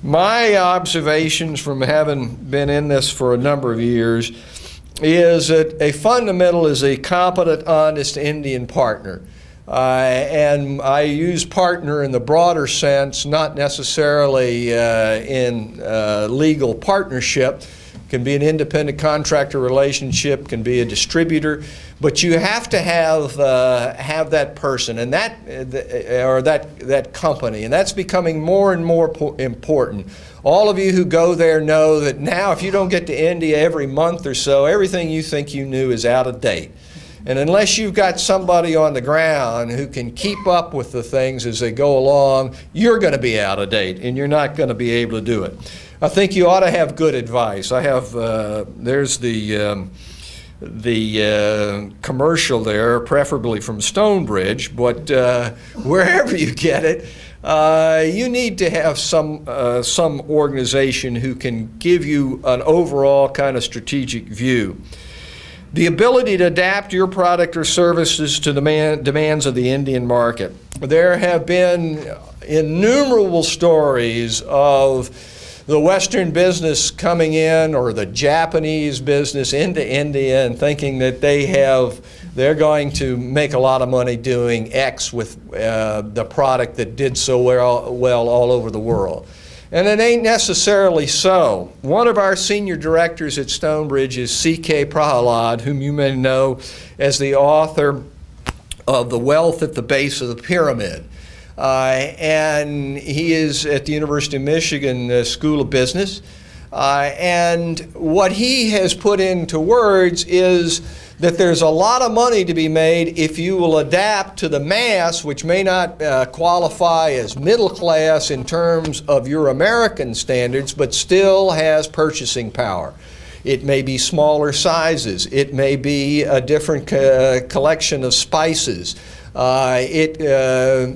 My observations from having been in this for a number of years is that a fundamental is a competent, honest Indian partner. And I use partner in the broader sense, not necessarily in legal partnership. Can be an independent contractor relationship, can be a distributor, but you have to have that person and that company, and that's becoming more and more important. All of you who go there know that now if you don't get to India every month or so, everything you think you knew is out of date. And unless you've got somebody on the ground who can keep up with the things as they go along, you're going to be out of date and you're not going to be able to do it. I think you ought to have good advice. I have, there's the commercial there, preferably from Stonebridge, but wherever you get it, you need to have some organization who can give you an overall kind of strategic view. The ability to adapt your product or services to the demands of the Indian market. There have been innumerable stories of the Western business coming in, or the Japanese business into India, and thinking that they're going to make a lot of money doing X with the product that did so well all over the world. And it ain't necessarily so. One of our senior directors at Stonebridge is C.K. Prahalad, whom you may know as the author of The Wealth at the Base of the Pyramid. And he is at the University of Michigan School of Business. And what he has put into words is that there's a lot of money to be made if you will adapt to the mass, which may not qualify as middle class in terms of your American standards, but still has purchasing power. It may be smaller sizes. It may be a different collection of spices. It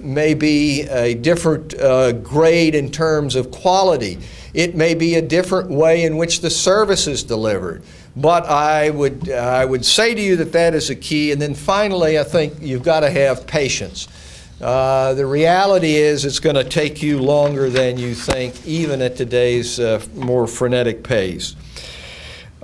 may be a different grade in terms of quality. It may be a different way in which the service is delivered. But I would say to you that that is a key. And then finally, I think you've got to have patience. The reality is it's going to take you longer than you think, even at today's more frenetic pace.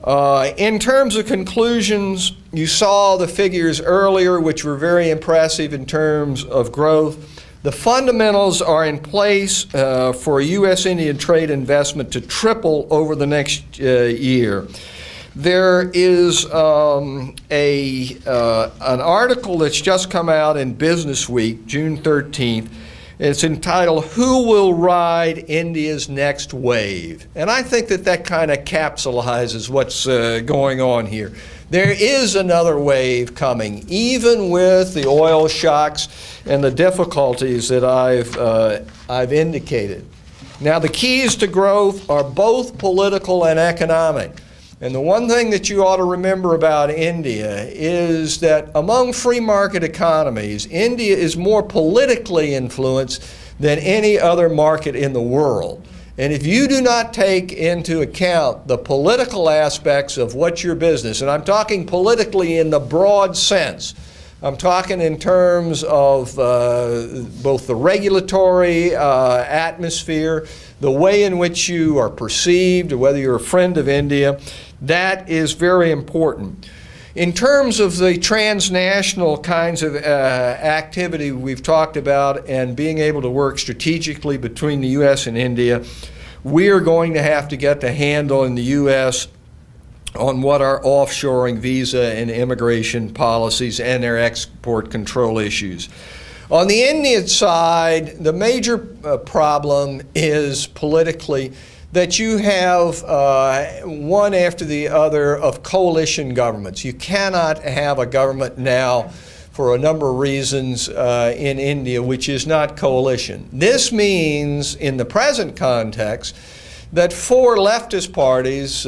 In terms of conclusions, you saw the figures earlier, which were very impressive in terms of growth. The fundamentals are in place for U.S.-Indian trade investment to triple over the next year. There is an article that's just come out in Business Week, June 13th. It's entitled, "Who Will Ride India's Next Wave?" And I think that that kind of capsulizes what's going on here. There is another wave coming, even with the oil shocks and the difficulties that I've indicated. Now, the keys to growth are both political and economic. And the one thing that you ought to remember about India is that among free market economies, India is more politically influenced than any other market in the world. And if you do not take into account the political aspects of what your business, and I'm talking politically in the broad sense, I'm talking in terms of both the regulatory atmosphere, the way in which you are perceived, or whether you're a friend of India, that is very important. In terms of the transnational kinds of activity we've talked about and being able to work strategically between the U.S. and India, we are going to have to get the handle in the U.S. on what our offshoring visa and immigration policies and their export control issues. On the Indian side, the major problem is politically that you have one after the other of coalition governments. You cannot have a government now for a number of reasons in India which is not coalition. This means, in the present context, that four leftist parties,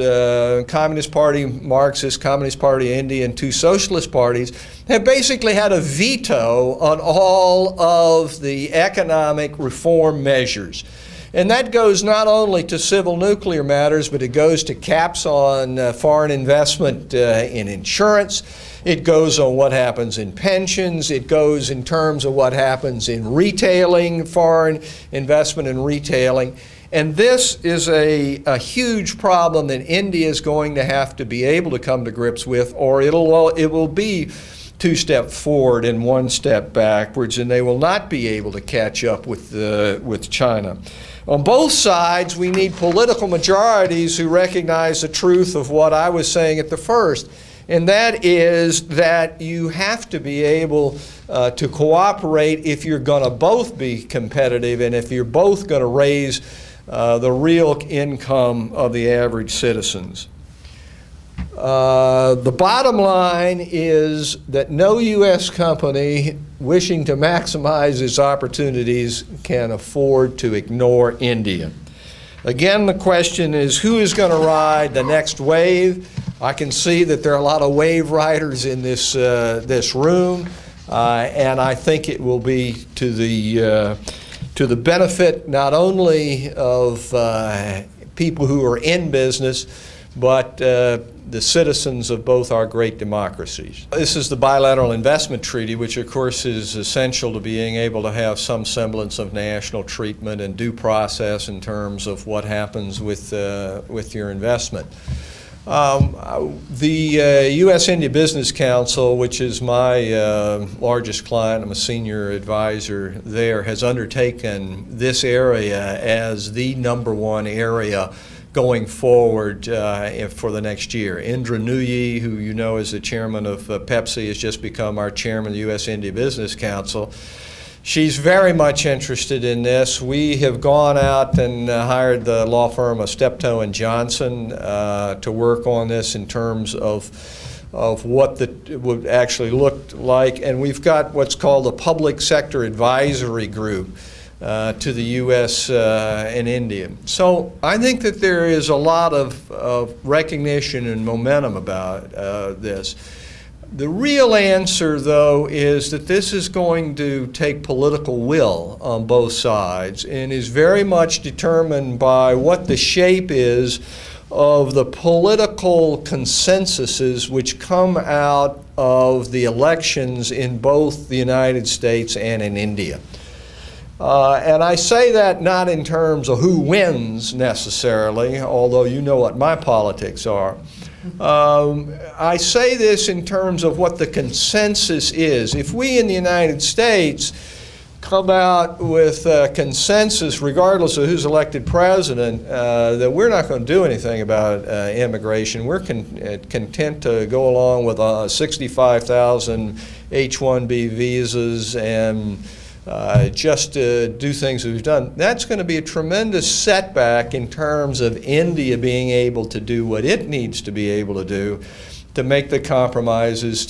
Communist Party, Marxist, Communist Party India, and two socialist parties, have basically had a veto on all of the economic reform measures. And that goes not only to civil nuclear matters, but it goes to caps on foreign investment in insurance. It goes on what happens in pensions. It goes in terms of what happens in retailing, foreign investment in retailing. And this is a huge problem that India is going to have to be able to come to grips with, or it will be 2 steps forward and 1 step backwards, and they will not be able to catch up with China. On both sides, we need political majorities who recognize the truth of what I was saying at the first, and that is that you have to be able to cooperate if you're going to both be competitive and if you're both going to raise the real income of the average citizens. The bottom line is that no U.S. company wishing to maximize its opportunities can afford to ignore India. Again, the question is, who is going to ride the next wave? I can see that there are a lot of wave riders in this room, and I think it will be to the benefit not only of people who are in business, but the citizens of both our great democracies. This is the bilateral investment treaty, which of course is essential to being able to have some semblance of national treatment and due process in terms of what happens with your investment. The U.S.-India Business Council, which is my largest client, I'm a senior advisor there, has undertaken this area as the #1 area going forward for the next year. Indra Nooyi, who you know is the chairman of Pepsi, has just become our chairman of the U.S.-India Business Council. She's very much interested in this. We have gone out and hired the law firm of Steptoe & Johnson to work on this in terms of what it would actually look like. And we've got what's called the Public Sector Advisory Group to the U.S. and India. So I think that there is a lot of recognition and momentum about this. The real answer, though, is that this is going to take political will on both sides and is very much determined by what the shape is of the political consensuses which come out of the elections in both the United States and in India. And I say that not in terms of who wins necessarily, although you know what my politics are. I say this in terms of what the consensus is. If we in the United States come out with consensus, regardless of who's elected president, that we're not going to do anything about immigration. We're content to go along with 65,000 H-1B visas and just to do things that we've done. That's going to be a tremendous setback in terms of India being able to do what it needs to be able to do to make the compromises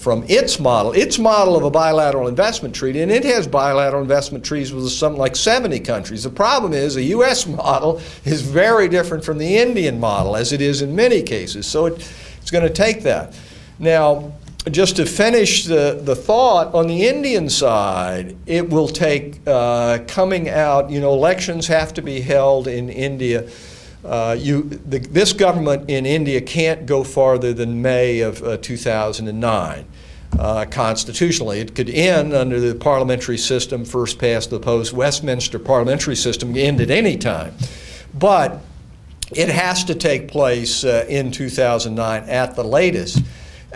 from its model of a bilateral investment treaty, and it has bilateral investment treaties with something like 70 countries. The problem is the U.S. model is very different from the Indian model, as it is in many cases. So it's going to take that. Now, just to finish the thought, on the Indian side, it will take coming out, elections have to be held in India. This government in India can't go farther than May of 2009. Constitutionally, it could end under the parliamentary system, first past the post. Westminster parliamentary system end at any time. But it has to take place in 2009 at the latest.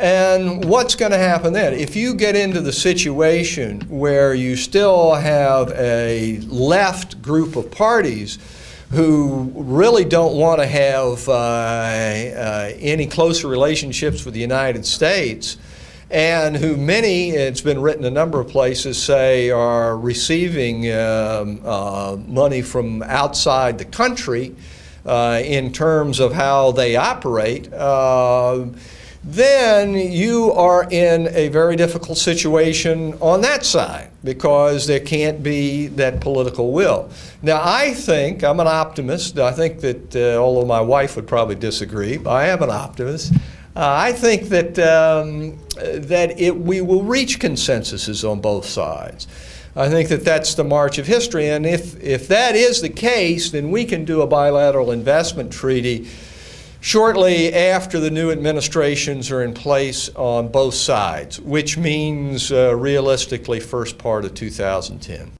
And what's going to happen then? If you get into the situation where you still have a left group of parties who really don't want to have any closer relationships with the United States, and who many, it's been written a number of places, say are receiving money from outside the country in terms of how they operate, then you are in a very difficult situation on that side because there can't be that political will. Now, I think, I'm an optimist. I think that, although my wife would probably disagree, I am an optimist. I think that, we will reach consensuses on both sides. I think that that's the march of history, and if that is the case, then we can do a bilateral investment treaty shortly after the new administrations are in place on both sides, which means realistically first part of 2010.